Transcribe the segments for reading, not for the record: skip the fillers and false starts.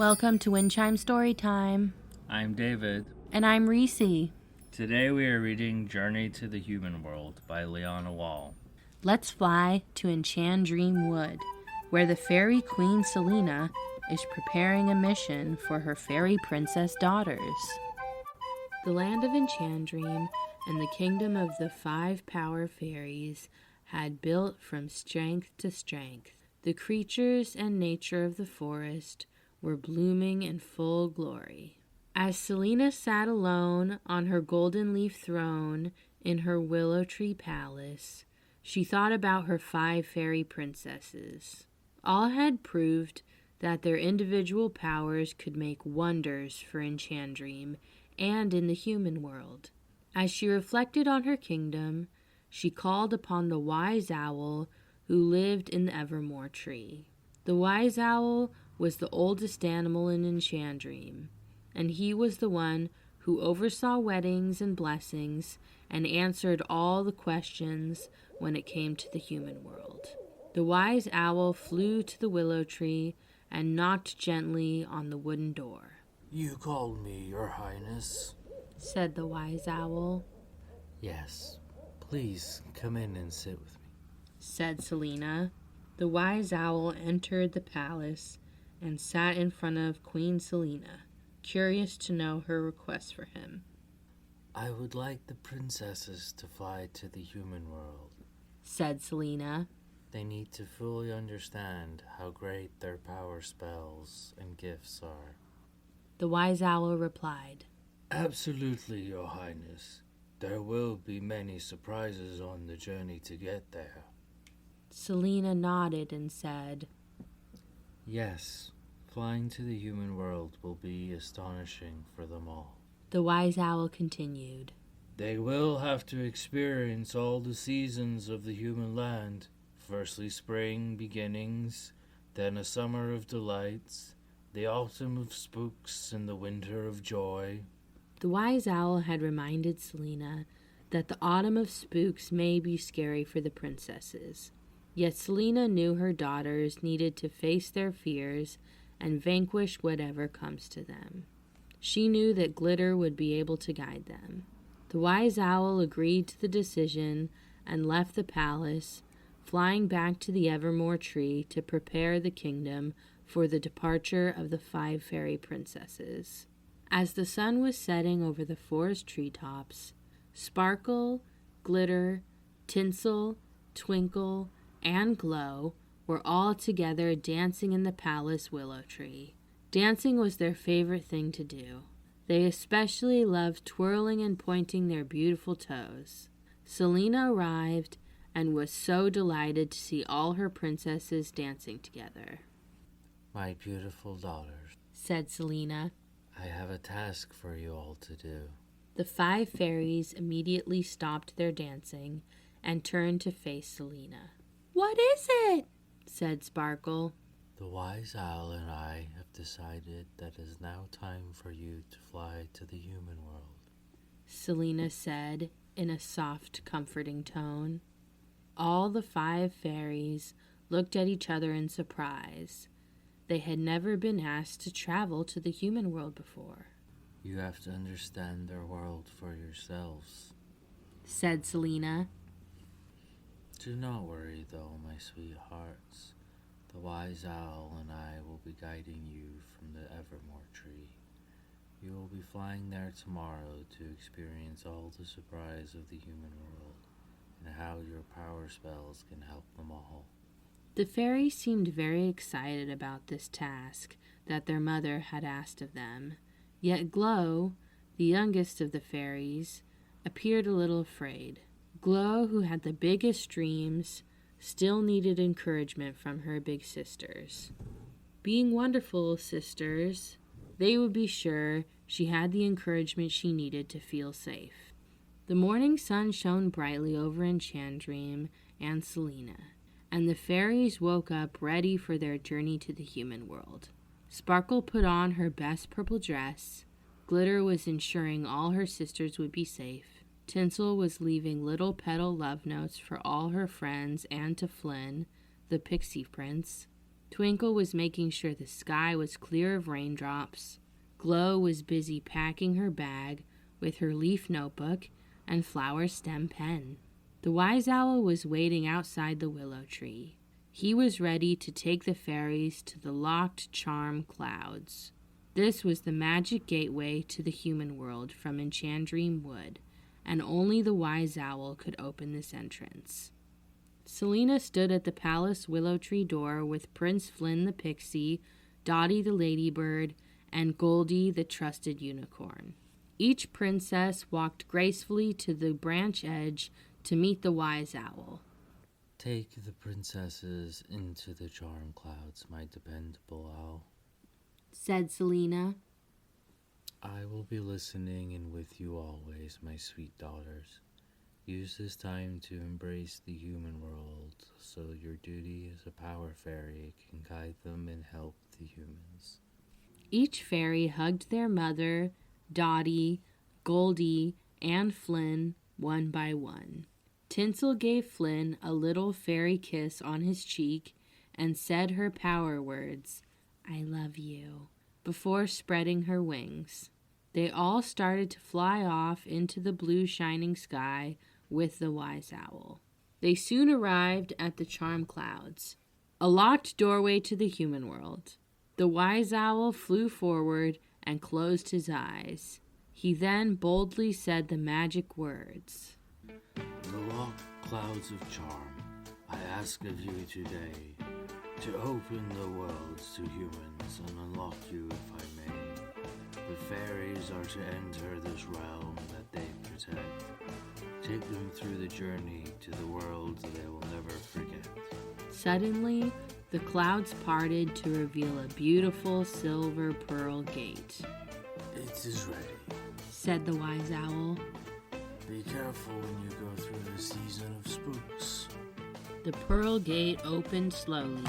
Welcome to Wind Chime Story Time. I'm David. And I'm Reese. Today we are reading Journey to the Human World by Liana Wall. Let's fly to Enchandream Wood, where the fairy queen Selena is preparing a mission for her fairy princess daughters. The land of Enchandream and the kingdom of the 5 power fairies had built from strength to strength. The creatures and nature of the forest were blooming in full glory. As Selena sat alone on her golden leaf throne in her willow tree palace, she thought about her 5 fairy princesses. All had proved that their individual powers could make wonders for Enchandream and in the human world. As she reflected on her kingdom, she called upon the wise owl who lived in the Evermore tree. The wise owl was the oldest animal in Enchandream, and he was the one who oversaw weddings and blessings and answered all the questions when it came to the human world. The wise owl flew to the willow tree and knocked gently on the wooden door. "You called me, Your Highness," said the wise owl. "Yes, please come in and sit with me," said Selena. The wise owl entered the palace and sat in front of Queen Selena, curious to know her request for him. "I would like the princesses to fly to the human world," said Selena. "They need to fully understand how great their power spells and gifts are." The wise owl replied, "Absolutely, Your Highness. There will be many surprises on the journey to get there." Selena nodded and said, "Yes, flying to the human world will be astonishing for them all." The wise owl continued, "They will have to experience all the seasons of the human land. Firstly spring beginnings, then a summer of delights, the autumn of spooks, and the winter of joy." The wise owl had reminded Selena that the autumn of spooks may be scary for the princesses. Yet Selena knew her daughters needed to face their fears and vanquish whatever comes to them. She knew that Glitter would be able to guide them. The wise owl agreed to the decision and left the palace, flying back to the Evermore tree to prepare the kingdom for the departure of the 5 fairy princesses. As the sun was setting over the forest treetops, Sparkle, Glitter, Tinsel, Twinkle, and Glow were all together dancing in the palace willow tree. Dancing was their favorite thing to do. They especially loved twirling and pointing their beautiful toes. Selena arrived and was so delighted to see all her princesses dancing together. "My beautiful daughters," said Selena, "I have a task for you all to do." The 5 fairies immediately stopped their dancing and turned to face Selena. "What is it?" said Sparkle. "The wise owl and I have decided that it is now time for you to fly to the human world," Selena said in a soft, comforting tone. All the 5 fairies looked at each other in surprise. They had never been asked to travel to the human world before. "You have to understand their world for yourselves," said Selena. "Do not worry, though, my sweethearts. The wise owl and I will be guiding you from the Evermore tree. You will be flying there tomorrow to experience all the surprise of the human world and how your power spells can help them all." The fairies seemed very excited about this task that their mother had asked of them. Yet Glow, the youngest of the fairies, appeared a little afraid. Glow, who had the biggest dreams, still needed encouragement from her big sisters. Being wonderful sisters, they would be sure she had the encouragement she needed to feel safe. The morning sun shone brightly over Enchandream and Selena, and the fairies woke up ready for their journey to the human world. Sparkle put on her best purple dress. Glitter was ensuring all her sisters would be safe. Tinsel was leaving little petal love notes for all her friends and to Flynn, the pixie prince. Twinkle was making sure the sky was clear of raindrops. Glow was busy packing her bag with her leaf notebook and flower stem pen. The wise owl was waiting outside the willow tree. He was ready to take the fairies to the locked charm clouds. This was the magic gateway to the human world from Enchandream Wood, and only the wise owl could open this entrance. Selina stood at the palace willow tree door with Prince Flynn the pixie, Dottie the ladybird, and Goldie the trusted unicorn. Each princess walked gracefully to the branch edge to meet the wise owl. Take the princesses into the charm clouds, my dependable owl, said Selina. I will be listening and with you always, my sweet daughters. Use this time to embrace the human world, so your duty as a power fairy can guide them and help the humans. Each fairy hugged their mother, Dottie, Goldie, and Flynn one by one. Tinsel gave Flynn a little fairy kiss on his cheek and said her power words, I love you, before spreading her wings. They all started to fly off into the blue shining sky with the wise owl. They soon arrived at the charm clouds, a locked doorway to the human world. The wise owl flew forward and closed his eyes. He then boldly said the magic words. The locked clouds of charm, I ask of you today to open the worlds to humans and unlock you if I may. The fairies are to enter this realm that they protect. Take them through the journey to the world they will never forget. Suddenly, the clouds parted to reveal a beautiful silver pearl gate. It is ready, said the wise owl. Be careful when you go through the season of spooks. The pearl gate opened slowly.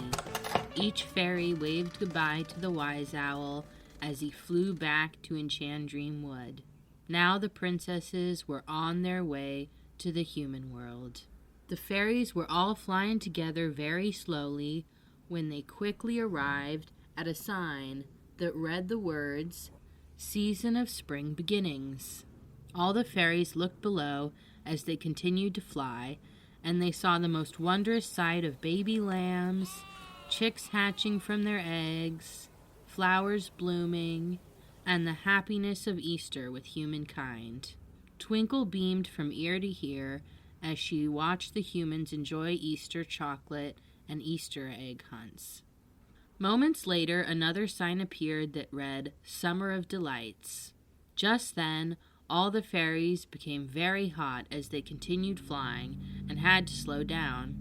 Each fairy waved goodbye to the wise owl as he flew back to Enchandream Wood. Now the princesses were on their way to the human world. The fairies were all flying together very slowly when they quickly arrived at a sign that read the words, Season of Spring Beginnings. All the fairies looked below as they continued to fly, and they saw the most wondrous sight of baby lambs, chicks hatching from their eggs, flowers blooming, and the happiness of Easter with humankind. Twinkle beamed from ear to ear as she watched the humans enjoy Easter chocolate and Easter egg hunts. Moments later, another sign appeared that read, Summer of Delights. Just then, all the fairies became very hot as they continued flying and had to slow down.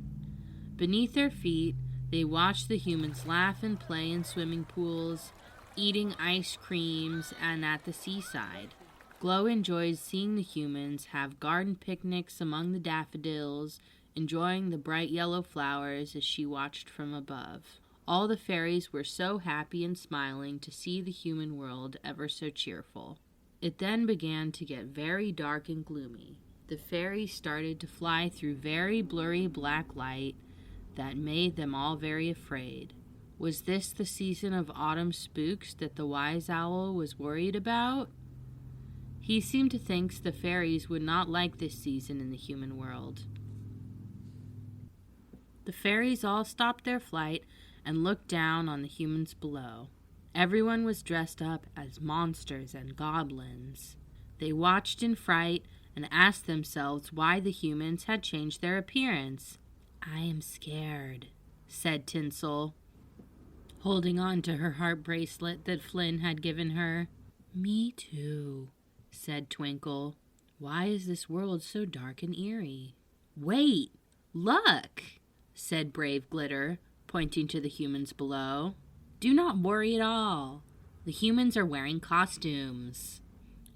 Beneath their feet, they watched the humans laugh and play in swimming pools, eating ice creams, and at the seaside. Glow enjoyed seeing the humans have garden picnics among the daffodils, enjoying the bright yellow flowers as she watched from above. All the fairies were so happy and smiling to see the human world ever so cheerful. It then began to get very dark and gloomy. The fairies started to fly through very blurry black light that made them all very afraid. Was this the season of autumn spooks that the wise owl was worried about? He seemed to think the fairies would not like this season in the human world. The fairies all stopped their flight and looked down on the humans below. Everyone was dressed up as monsters and goblins. They watched in fright and asked themselves why the humans had changed their appearance. I am scared, said Tinsel, holding on to her heart bracelet that Flynn had given her. Me too, said Twinkle. Why is this world so dark and eerie? Wait, look, said Brave Glitter, pointing to the humans below. Do not worry at all. The humans are wearing costumes.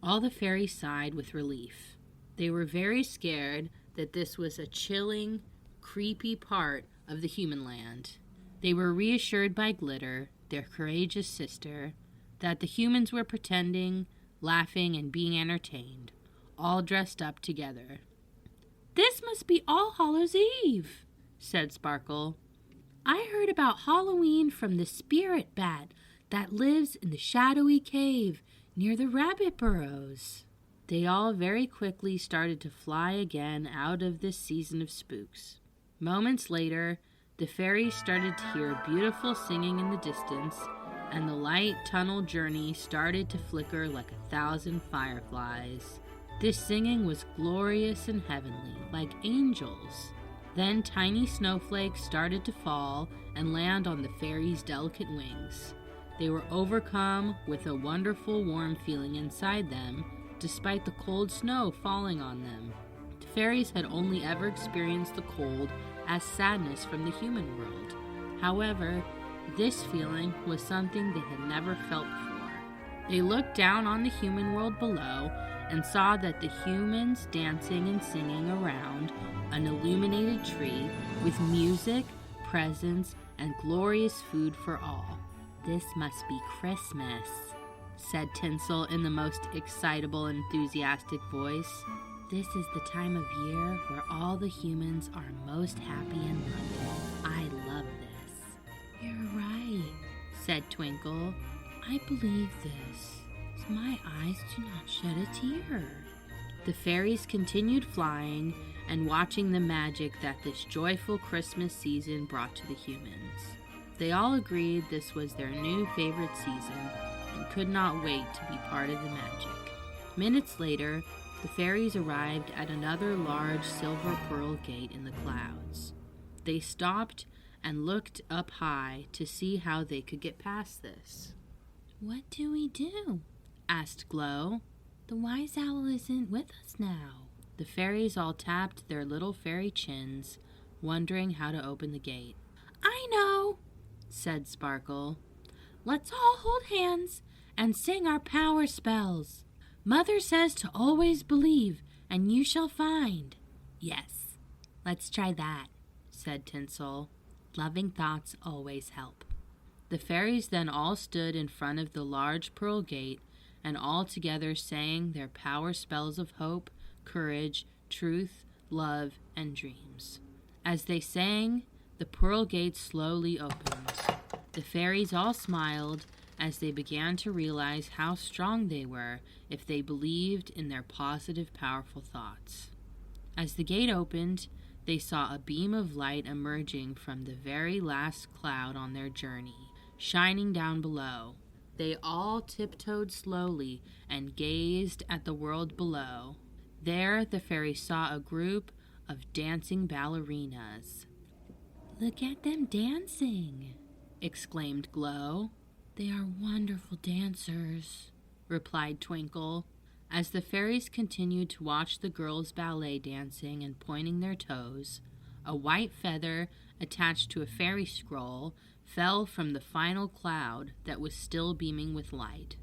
All the fairies sighed with relief. They were very scared that this was a chilling, creepy part of the human land. They were reassured by Glitter, their courageous sister, that the humans were pretending, laughing, and being entertained, all dressed up together. This must be All Hallows Eve, said Sparkle. I heard about Halloween from the spirit bat that lives in the shadowy cave near the rabbit burrows." They all very quickly started to fly again out of this season of spooks. Moments later, the fairies started to hear beautiful singing in the distance, and the light tunnel journey started to flicker like 1,000 fireflies. This singing was glorious and heavenly, like angels. Then tiny snowflakes started to fall and land on the fairies' delicate wings. They were overcome with a wonderful warm feeling inside them, despite the cold snow falling on them. The fairies had only ever experienced the cold as sadness from the human world. However, this feeling was something they had never felt before. They looked down on the human world below and saw that the humans dancing and singing around an illuminated tree with music, presents, and glorious food for all. "This must be Christmas," said Tinsel in the most excitable and enthusiastic voice. "This is the time of year where all the humans are most happy and loving. I love this." "You're right," said Twinkle. "I believe this. My eyes do not shed a tear." The fairies continued flying and watching the magic that this joyful Christmas season brought to the humans. They all agreed this was their new favorite season and could not wait to be part of the magic. Minutes later, the fairies arrived at another large silver pearl gate in the clouds. They stopped and looked up high to see how they could get past this. "What do we do?" asked Glow. "The wise owl isn't with us now." The fairies all tapped their little fairy chins, wondering how to open the gate. "I know," said Sparkle. "Let's all hold hands and sing our power spells. Mother says to always believe, and you shall find." "Yes, let's try that," said Tinsel. "Loving thoughts always help." The fairies then all stood in front of the large pearl gate and all together sang their power spells of hope, courage, truth, love, and dreams. As they sang, the pearl gate slowly opened. The fairies all smiled as they began to realize how strong they were if they believed in their positive, powerful thoughts. As the gate opened, they saw a beam of light emerging from the very last cloud on their journey, shining down below. They all tiptoed slowly and gazed at the world below. There, the fairies saw a group of dancing ballerinas. "Look at them dancing," exclaimed Glow. "They are wonderful dancers," replied Twinkle. As the fairies continued to watch the girls' ballet dancing and pointing their toes, a white feather attached to a fairy scroll fell from the final cloud that was still beaming with light.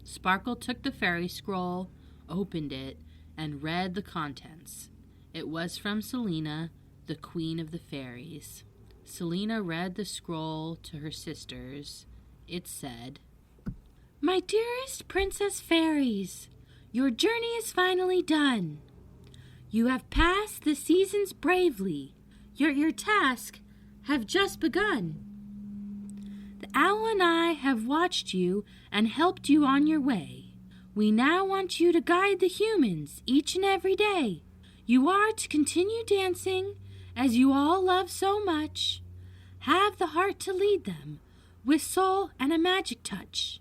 Sparkle took the fairy scroll, opened it, and read the contents. It was from Selena, the Queen of the Fairies. Selena read the scroll to her sisters. It said, "My dearest Princess Fairies, your journey is finally done. You have passed the seasons bravely, yet your task have just begun. The owl and I have watched you and helped you on your way. We now want you to guide the humans each and every day. You are to continue dancing as you all love so much. Have the heart to lead them with soul and a magic touch.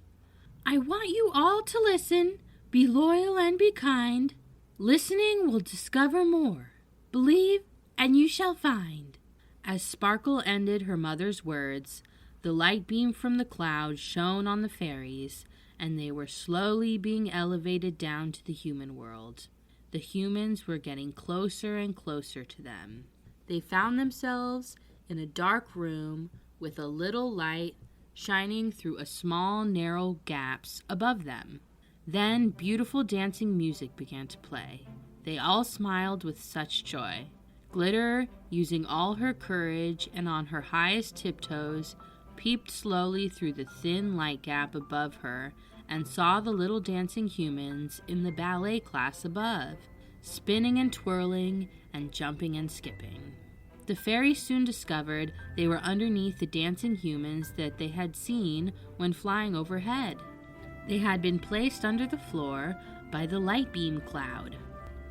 I want you all to listen, be loyal and be kind. Listening will discover more. Believe and you shall find." As Sparkle ended her mother's words, the light beam from the cloud shone on the fairies, and they were slowly being elevated down to the human world. The humans were getting closer and closer to them. They found themselves in a dark room with a little light shining through a small, narrow gaps above them. Then beautiful dancing music began to play. They all smiled with such joy. Glitter, using all her courage and on her highest tiptoes, peeped slowly through the thin light gap above her and saw the little dancing humans in the ballet class above, spinning and twirling and jumping and skipping. The fairies soon discovered they were underneath the dancing humans that they had seen when flying overhead. They had been placed under the floor by the light beam cloud.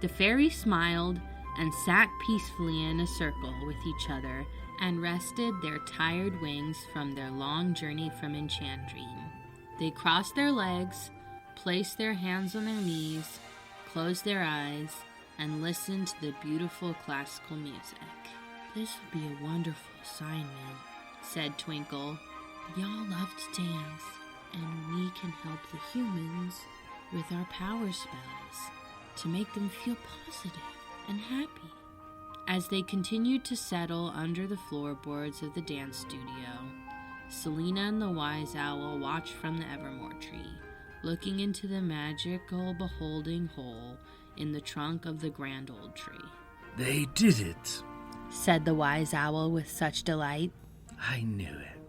The fairies smiled and sat peacefully in a circle with each other and rested their tired wings from their long journey from Enchandream. They crossed their legs, placed their hands on their knees, closed their eyes, and listened to the beautiful classical music. "This will be a wonderful assignment," said Twinkle. "Y'all love to dance, and we can help the humans with our power spells to make them feel positive and happy." As they continued to settle under the floorboards of the dance studio, Selena and the Wise Owl watched from the Evermore tree, looking into the magical beholding hole in the trunk of the grand old tree. "They did it," said the Wise Owl with such delight. "I knew it,"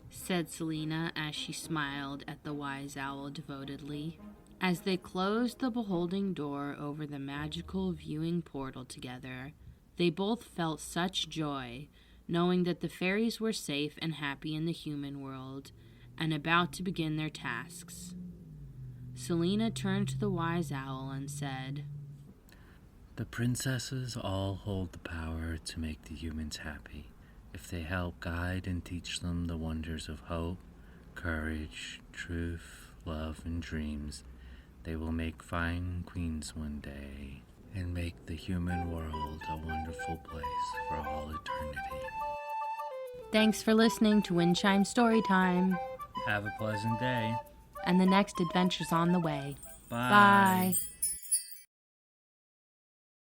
said Selena as she smiled at the Wise Owl devotedly. As they closed the beholding door over the magical viewing portal together, they both felt such joy, knowing that the fairies were safe and happy in the human world and about to begin their tasks. Selena turned to the Wise Owl and said, "The princesses all hold the power to make the humans happy. If they help guide and teach them the wonders of hope, courage, truth, love, and dreams, they will make fine queens one day and make the human world a wonderful place for all eternity." Thanks for listening to Windchime Storytime. Have a pleasant day. And the next adventure's on the way. Bye. Bye.